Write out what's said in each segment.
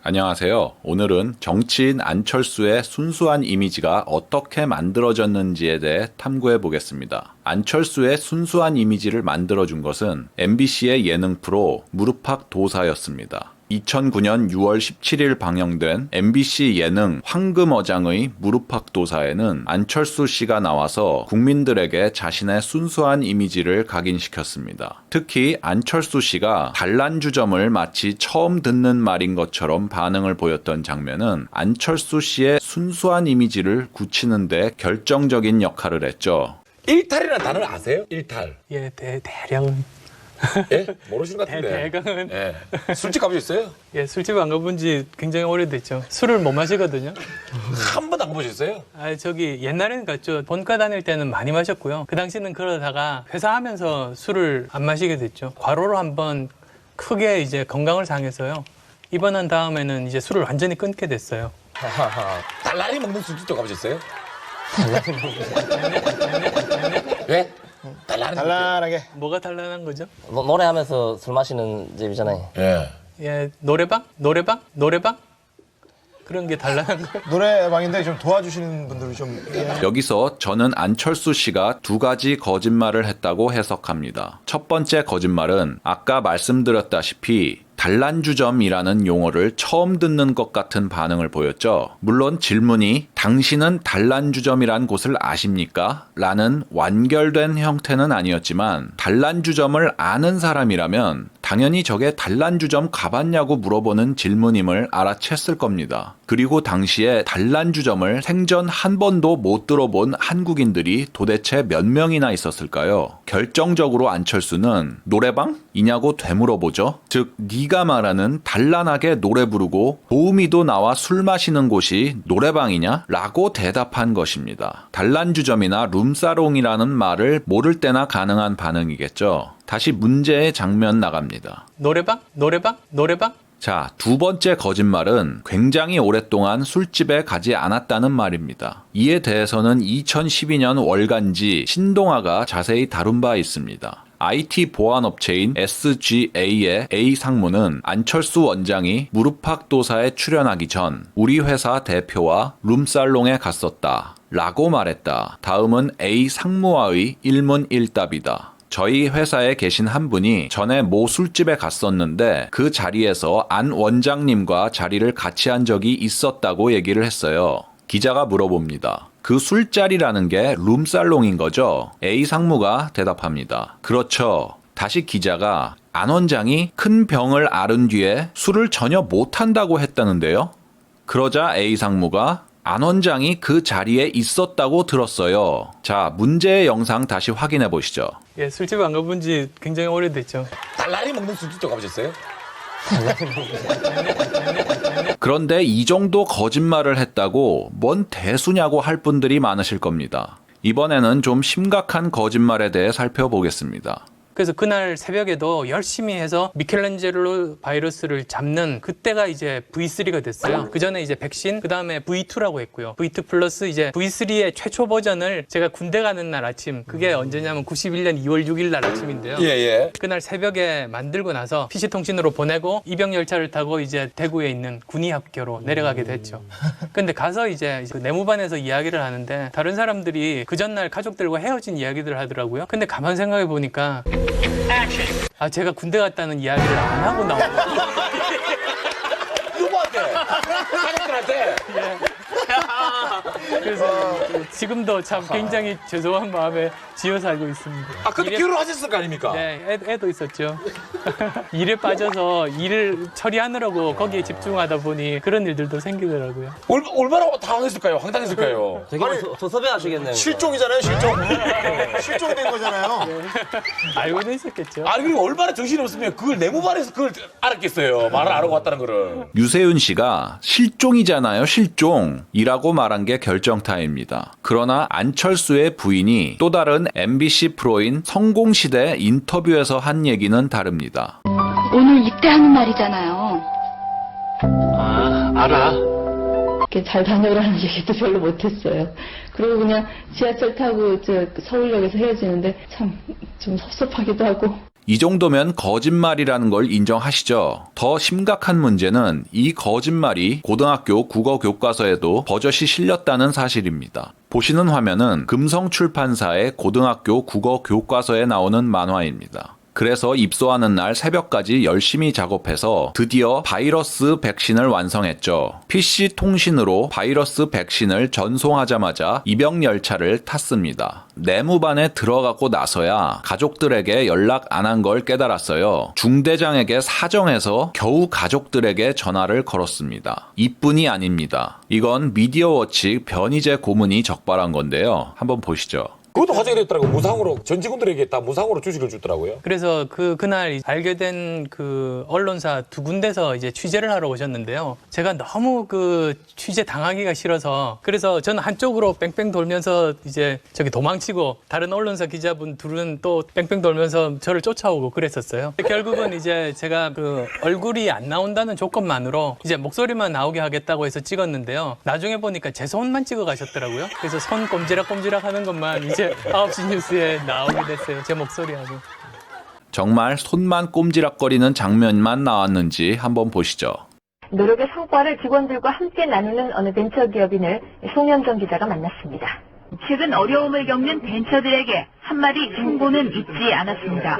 안녕하세요. 오늘은 정치인 안철수의 순수한 이미지가 어떻게 만들어졌는지에 대해 탐구해 보겠습니다. 안철수의 순수한 이미지를 만들어준 것은 MBC의 예능 프로 무릎팍 도사였습니다. 2009년 6월 17일 방영된 MBC 예능 황금어장의 무릎팍 도사에는 안철수 씨가 나와서 국민들에게 자신의 순수한 이미지를 각인시켰습니다. 특히 안철수 씨가 단란주점을 마치 처음 듣는 말인 것처럼 반응을 보였던 장면은 안철수 씨의 순수한 이미지를 굳히는 데 결정적인 역할을 했죠. 일탈이라는 단어를 아세요? 일탈. 예, 대량은. 예? 모르시는 것 같은데. 대강은. 예. 술집 가보셨어요? 예, 술집 안 가본 지 굉장히 오래됐죠. 술을 못 마시거든요. 한 번도 안 가보셨어요? 저기 옛날에는 갔죠. 본과 다닐 때는 많이 마셨고요. 그 당시는 그러다가 회사 하면서 술을 안 마시게 됐죠. 과로로 한번 크게 이제 건강을 상해서요. 입원한 다음에는 이제 술을 완전히 끊게 됐어요. 달라리 먹는 술집도 가보셨어요? 왜? 달란하게. 뭐가 단란한 거죠? 노래하면서 술 마시는 집이잖아요. 예. 예, 노래방? 그런 게 단란한 거예요. 노래방인데 좀 도와주시는 분들이 좀. 여기서 저는 안철수 씨가 두 가지 거짓말을 했다고 해석합니다. 첫 번째 거짓말은 아까 말씀드렸다시피 단란주점이라는 용어를 처음 듣는 것 같은 반응을 보였죠. 물론 질문이 당신은 단란주점이란 곳을 아십니까? 라는 완결된 형태는 아니었지만 단란주점을 아는 사람이라면 당연히 저게 단란주점 가봤냐고 물어보는 질문임을 알아챘을 겁니다. 그리고 당시에 단란주점을 생전 한 번도 못 들어본 한국인들이 도대체 몇 명이나 있었을까요? 결정적으로 안철수는 노래방이냐고 되물어보죠. 즉 네가 말하는 단란하게 노래 부르고 도우미도 나와 술 마시는 곳이 노래방이냐? 라고 대답한 것입니다. 단란주점이나 룸사롱이라는 말을 모를 때나 가능한 반응이겠죠. 다시 문제의 장면 나갑니다. 노래방? 자, 두 번째 거짓말은 굉장히 오랫동안 술집에 가지 않았다는 말입니다. 이에 대해서는 2012년 월간지 신동아가 자세히 다룬 바 있습니다. IT 보안업체인 SGA의 A 상무는 안철수 원장이 무릎팍 도사에 출연하기 전 우리 회사 대표와 룸살롱에 갔었다 라고 말했다. 다음은 A 상무와의 일문일답이다. 저희 회사에 계신 한 분이 전에 모 술집에 갔었는데 그 자리에서 안 원장님과 자리를 같이 한 적이 있었다고 얘기를 했어요. 기자가 물어봅니다. 그 술자리라는 게 룸살롱인 거죠? A 상무가 대답합니다. 그렇죠. 다시 기자가 안 원장이 큰 병을 앓은 뒤에 술을 전혀 못한다고 했다는데요? 그러자 A 상무가 안 원장이 그 자리에 있었다고 들었어요. 자, 문제의 영상 다시 확인해 보시죠. 예, 술집 안 가본 지 굉장히 오래됐죠. 달라리 먹는 술집도 가보셨어요? 그런데 이 정도 거짓말을 했다고 뭔 대수냐고 할 분들이 많으실 겁니다. 이번에는 좀 심각한 거짓말에 대해 살펴보겠습니다. 그래서 그날 새벽에도 열심히 해서 미켈란젤로 바이러스를 잡는 그때가 이제 V3가 됐어요. 그 전에 이제 백신, 그 다음에 V2라고 했고요. V2 플러스 이제 V3의 최초 버전을 제가 군대 가는 날 아침, 그게 언제냐면 91년 2월 6일 날 아침인데요. 예. 그날 새벽에 만들고 나서 PC통신으로 보내고 입영 열차를 타고 이제 대구에 있는 군의학교로 내려가게 됐죠. 근데 가서 이제 그 내무반에서 이야기를 하는데 다른 사람들이 그 전날 가족들과 헤어진 이야기들을 하더라고요. 근데 가만 생각해 보니까 제가 군대 갔다는 이야기를 안 하고 나오고 누구한테? 가족들한테? 그래서 지금도 참 굉장히 죄송한 마음에 지어 살고 있습니다. 그때 결혼하셨을 거 아닙니까? 네, 애도 있었죠. 일에 빠져서 일을 처리하느라고 거기에 집중하다 보니 그런 일들도 생기더라고요. 얼마나 당황했을까요? 황당했을까요? 되게 섭섭해하시겠네요. 실종이잖아요, 실종. 실종된 거잖아요. 알고는 있었겠죠. 아니, 그리고 얼마나 정신이 없으면 그걸 내무반에서 그걸 알았겠어요. 말을 안 하고 왔다는 거를. 유세윤 씨가 실종이잖아요, 실종이라고 말한 게 결정타입니다. 그러나 안철수의 부인이 또 다른 MBC 프로인 성공시대 인터뷰에서 한 얘기는 다릅니다. 오늘 입대하는 날이잖아요. 알아. 이렇게 잘 다녀오라는 얘기도 별로 못했어요. 그리고 그냥 지하철 타고 서울역에서 헤어지는데 참 좀 섭섭하기도 하고. 이 정도면 거짓말이라는 걸 인정하시죠? 더 심각한 문제는 이 거짓말이 고등학교 국어 교과서에도 버젓이 실렸다는 사실입니다. 보시는 화면은 금성출판사의 고등학교 국어 교과서에 나오는 만화입니다. 그래서 입소하는 날 새벽까지 열심히 작업해서 드디어 바이러스 백신을 완성했죠. PC통신으로 바이러스 백신을 전송하자마자 입영열차를 탔습니다. 내무반에 들어가고 나서야 가족들에게 연락 안 한 걸 깨달았어요. 중대장에게 사정해서 겨우 가족들에게 전화를 걸었습니다. 이뿐이 아닙니다. 이건 미디어워치 변희재 고문이 적발한 건데요. 한번 보시죠. 그것도 화제가 됐더라고요. 무상으로 전 직원들에게 다 무상으로 주식을 주더라고요. 그래서 그날 알게 된 그 언론사 두 군데서 이제 취재를 하러 오셨는데요. 제가 너무 그 취재 당하기가 싫어서 그래서 저는 한쪽으로 뺑뺑 돌면서 이제 저기 도망치고 다른 언론사 기자분 둘은 또 뺑뺑 돌면서 저를 쫓아오고 그랬었어요. 결국은 이제 제가 그 얼굴이 안 나온다는 조건만으로 이제 목소리만 나오게 하겠다고 해서 찍었는데요. 나중에 보니까 제 손만 찍어 가셨더라고요. 그래서 손 꼼지락꼼지락 하는 것만 이제 9시 뉴스에 나오게 됐어요. 제 목소리하고. 정말 손만 꼼지락거리는 장면만 나왔는지 한번 보시죠. 노력의 성과를 직원들과 함께 나누는 어느 벤처기업인을 송현정 기자가 만났습니다. 최근 어려움을 겪는 벤처들에게 한마디 충고는 잊지 않았습니다.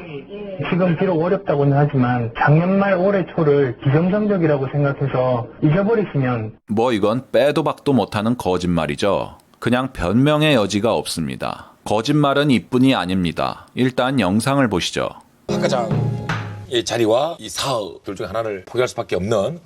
지금 비록 어렵다고는 하지만 작년 말 올해 초를 기정전적이라고 생각해서 잊어버리시면 뭐 이건 빼도 박도 못하는 거짓말이죠. 그냥 변명의 여지가 없습니다. 거짓말은 이뿐이 아닙니다. 일단 영상을 보시죠. 학과장의 자리와 이 사업 둘 중에 하나를 포기할 수밖에 없는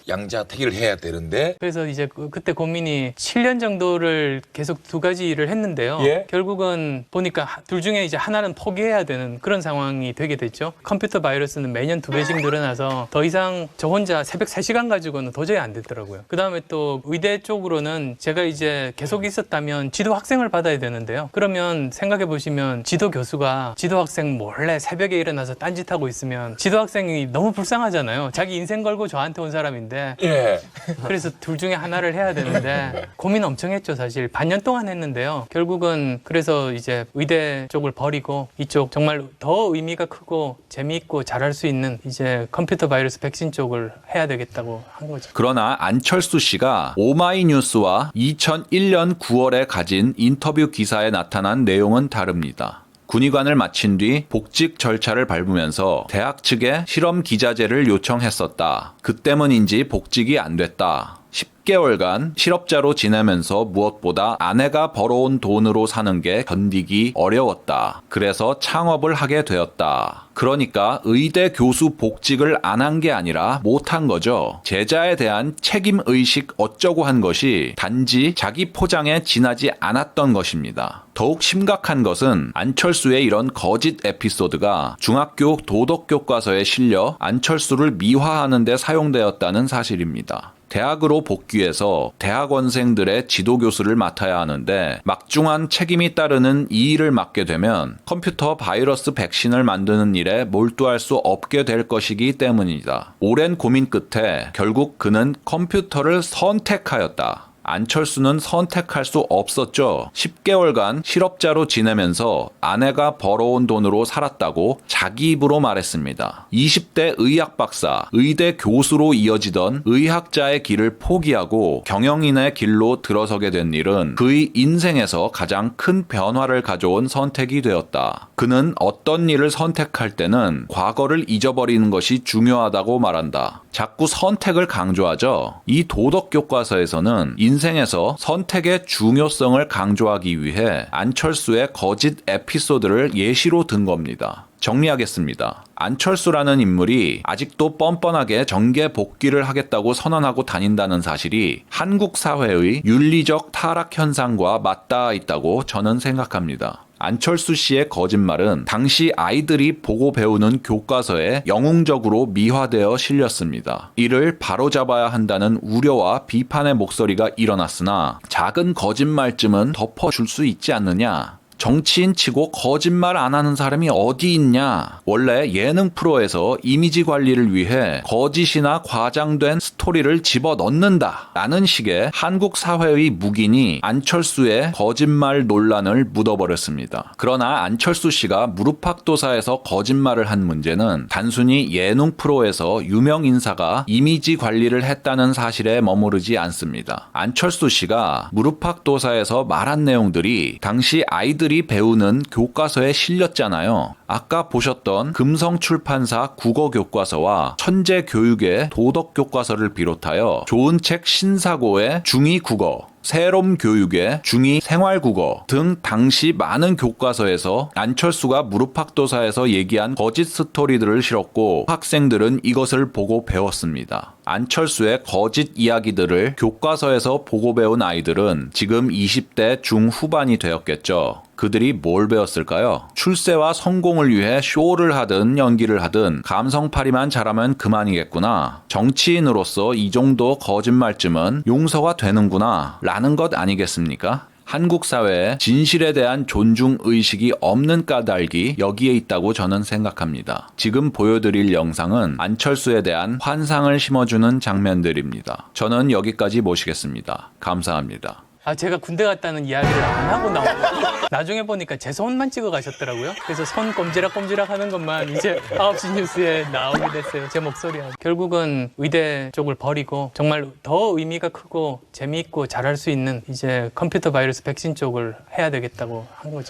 양자택일을 해야 되는데 그래서 이제 그때 고민이 7년 정도를 계속 두 가지 일을 했는데요. 예? 결국은 보니까 둘 중에 이제 하나는 포기해야 되는 그런 상황이 되게 됐죠. 컴퓨터 바이러스는 매년 2배씩 늘어나서 더 이상 저 혼자 새벽 3시간 가지고는 도저히 안 되더라고요. 그다음에 또 의대 쪽으로는 제가 이제 계속 있었다면 지도 학생을 받아야 되는데요. 그러면 생각해 보시면 지도 교수가 지도 학생 몰래 새벽에 일어나서 딴짓하고 있으면 지도 학생이 너무 불쌍하잖아요. 자기 인생 걸고 저한테 온 사람인데 예. 그래서 둘 중에 하나를 해야 되는데 고민 엄청 했죠. 사실 반년 동안 했는데요. 결국은 그래서 이제 의대 쪽을 버리고 이쪽 정말 더 의미가 크고 재미있고 잘할 수 있는 이제 컴퓨터 바이러스 백신 쪽을 해야 되겠다고 한 거죠. 그러나 안철수 씨가 오마이뉴스와 2001년 9월에 가진 인터뷰 기사에 나타난 내용은 다릅니다. 군의관을 마친 뒤 복직 절차를 밟으면서 대학 측에 실험 기자재를 요청했었다. 그 때문인지 복직이 안 됐다. 10개월간 실업자로 지내면서 무엇보다 아내가 벌어온 돈으로 사는 게 견디기 어려웠다. 그래서 창업을 하게 되었다. 그러니까 의대 교수 복직을 안 한 게 아니라 못한 거죠. 제자에 대한 책임의식 어쩌고 한 것이 단지 자기 포장에 지나지 않았던 것입니다. 더욱 심각한 것은 안철수의 이런 거짓 에피소드가 중학교 도덕교과서에 실려 안철수를 미화하는 데 사용되었다는 사실입니다. 대학으로 복귀해서 대학원생들의 지도교수를 맡아야 하는데 막중한 책임이 따르는 이 일을 맡게 되면 컴퓨터 바이러스 백신을 만드는 일에 몰두할 수 없게 될 것이기 때문이다. 오랜 고민 끝에 결국 그는 컴퓨터를 선택하였다. 안철수는 선택할 수 없었죠. 10개월간 실업자로 지내면서 아내가 벌어온 돈으로 살았다고 자기 입으로 말했습니다. 20대 의학 박사, 의대 교수로 이어지던 의학자의 길을 포기하고 경영인의 길로 들어서게 된 일은 그의 인생에서 가장 큰 변화를 가져온 선택이 되었다. 그는 어떤 일을 선택할 때는 과거를 잊어버리는 것이 중요하다고 말한다. 자꾸 선택을 강조하죠. 이 도덕교과서에서는 인생에서 선택의 중요성을 강조하기 위해 안철수의 거짓 에피소드를 예시로 든 겁니다. 정리하겠습니다. 안철수라는 인물이 아직도 뻔뻔하게 정계 복귀를 하겠다고 선언하고 다닌다는 사실이 한국 사회의 윤리적 타락 현상과 맞닿아 있다고 저는 생각합니다. 안철수 씨의 거짓말은 당시 아이들이 보고 배우는 교과서에 영웅적으로 미화되어 실렸습니다. 이를 바로잡아야 한다는 우려와 비판의 목소리가 일어났으나 작은 거짓말쯤은 덮어줄 수 있지 않느냐? 정치인 치고 거짓말 안 하는 사람이 어디 있냐? 원래 예능 프로에서 이미지 관리를 위해 거짓이나 과장된 스토리를 집어넣는다 라는 식의 한국 사회의 묵인이 안철수의 거짓말 논란을 묻어버렸습니다. 그러나 안철수 씨가 무릎팍도사에서 거짓말을 한 문제는 단순히 예능 프로에서 유명 인사가 이미지 관리를 했다는 사실에 머무르지 않습니다. 안철수 씨가 무릎팍도사에서 말한 내용들이 당시 아이들이 배우는 교과서에 실렸잖아요. 아까 보셨던 금성출판사 국어교과서와 천재교육의 도덕교과서를 비롯하여 좋은 책 신사고의 중2국어, 새롬 교육의 중2 생활국어 등 당시 많은 교과서에서 안철수가 무릎팍도사에서 얘기한 거짓 스토리들을 실었고 학생들은 이것을 보고 배웠습니다. 안철수의 거짓 이야기들을 교과서에서 보고 배운 아이들은 지금 20대 중후반이 되었겠죠. 그들이 뭘 배웠을까요? 출세와 성공을 위해 쇼를 하든 연기를 하든 감성팔이만 잘하면 그만이겠구나. 정치인으로서 이 정도 거짓말쯤은 용서가 되는구나 라는 것 아니겠습니까? 한국 사회에 진실에 대한 존중 의식이 없는 까닭이 여기에 있다고 저는 생각합니다. 지금 보여드릴 영상은 안철수에 대한 환상을 심어주는 장면들입니다. 저는 여기까지 모시겠습니다. 감사합니다. 제가 군대 갔다는 이야기를 안 하고 나오고 나중에 보니까 제 손만 찍어 가셨더라고요. 그래서 손 꼼지락꼼지락 하는 것만 이제 9시 뉴스에 나오게 됐어요. 제 목소리가. 결국은 의대 쪽을 버리고 정말 더 의미가 크고 재미있고 잘할 수 있는 이제 컴퓨터 바이러스 백신 쪽을 해야 되겠다고 한 거죠.